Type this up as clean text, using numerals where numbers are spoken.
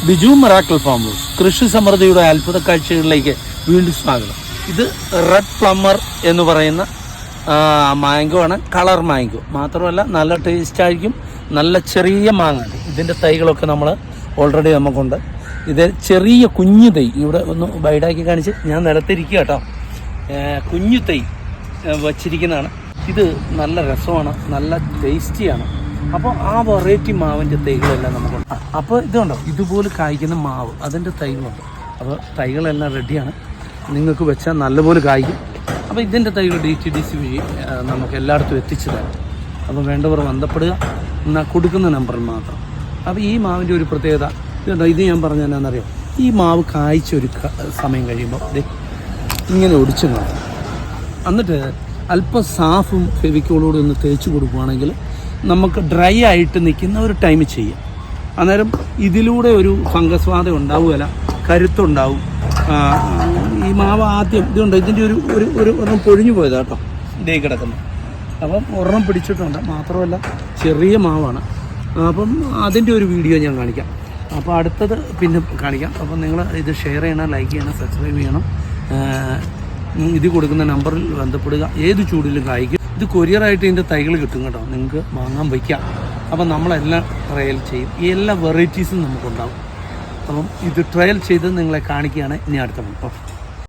Biju miracle farm house കൃഷി സമൃദ്ധിയുടെ അത്ഭുത കാഴ്ചകളിലേക്ക് വീണ്ടും സ്വാഗതം. ഇത് റെഡ് പ്ലമ്മർ എന്ന് പറയുന്ന മാംഗോ ആണ്. കളർ മാംഗോ മാത്രമല്ല നല്ല ടേസ്റ്റ് ആയിരിക്കും. നല്ല ചെറിയ മാങ്ങ. ഇതിൻ്റെ തൈകളൊക്കെ നമ്മൾ ഓൾറെഡി നമുക്കുണ്ട്. ഇത് ചെറിയ കുഞ്ഞു തൈ ഇവിടെ ഒന്ന് ബൈഡാക്കി കാണിച്ച് ഞാൻ നിലത്തിരിക്കുക കേട്ടോ. കുഞ്ഞു തൈ വച്ചിരിക്കുന്നതാണ്. ഇത് നല്ല രസമാണ്, നല്ല ടേസ്റ്റിയാണ്. അപ്പോൾ ആ വെറൈറ്റി മാവിൻ്റെ തൈകളെല്ലാം നമുക്കുണ്ട്. അപ്പോൾ ഇതുണ്ടോ, ഇതുപോലെ കായ്ക്കുന്ന മാവ്, അതിൻ്റെ തൈകളുണ്ട്. അപ്പോൾ തൈകളെല്ലാം റെഡിയാണ്, നിങ്ങൾക്ക് വെച്ചാൽ നല്ലപോലെ കായ്ക്കും. അപ്പോൾ ഇതിൻ്റെ തൈകൾ DTDC വഴി നമുക്ക് എല്ലായിടത്തും എത്തിച്ചു തരാം. അപ്പോൾ വേണ്ടവർ ബന്ധപ്പെടുക, എന്നാൽ കൊടുക്കുന്ന നമ്പറിൽ മാത്രം. അപ്പോൾ ഈ മാവിൻ്റെ ഒരു പ്രത്യേകത ഇതുണ്ടോ, ഇത് ഞാൻ പറഞ്ഞാൽ എന്നാണെന്നറിയാം, ഈ മാവ് കായ്ച്ചൊരു സമയം കഴിയുമ്പോൾ ഇങ്ങനെ ഒടിച്ചു കാണും. എന്നിട്ട് അല്പം സാഫും ഫെവിക്കോളോടും ഒന്ന് തേച്ച് കൊടുക്കുകയാണെങ്കിൽ നമുക്ക് ഡ്രൈ ആയിട്ട് നിൽക്കുന്ന ഒരു ടൈം ചെയ്യാം. അന്നേരം ഇതിലൂടെ ഒരു ഫംഗസ് ബാധ ഉണ്ടാവുകയില്ല, കരുത്തുണ്ടാവും. ഈ മാവ് ആദ്യം ഇതുണ്ട്, ഇതിൻ്റെ ഒരു ഒരെണ്ണം പൊഴിഞ്ഞു പോയതാണ് കേട്ടോ, ഇതേ കിടക്കുന്നു. അപ്പം ഒരെണ്ണം പിടിച്ചിട്ടുണ്ട്. മാത്രമല്ല ചെറിയ മാവാണ്. അപ്പം അതിൻ്റെ ഒരു വീഡിയോ ഞാൻ കാണിക്കാം. അപ്പോൾ അടുത്തത് പിന്നെ കാണിക്കാം. അപ്പം നിങ്ങൾ ഇത് ഷെയർ ചെയ്യണം, ലൈക്ക് ചെയ്യണം, സബ്സ്ക്രൈബ് ചെയ്യണം. ഇത് കൊടുക്കുന്ന നമ്പറിൽ ബന്ധപ്പെടുക. ഏത് ചൂടിലും കായ്ക്കും. ഇത് കൊറിയറായിട്ട് ഇതിൻ്റെ തൈകൾ കിട്ടും കേട്ടോ, നിങ്ങൾക്ക് വാങ്ങാൻ വയ്ക്കാം. അപ്പം നമ്മളെല്ലാം ട്രയൽ ചെയ്യും. എല്ലാ വെറൈറ്റീസും നമുക്കുണ്ടാവും. അപ്പം ഇത് ട്രയൽ ചെയ്ത് നിങ്ങളെ കാണിക്കുകയാണ്. ഇനി അടുത്ത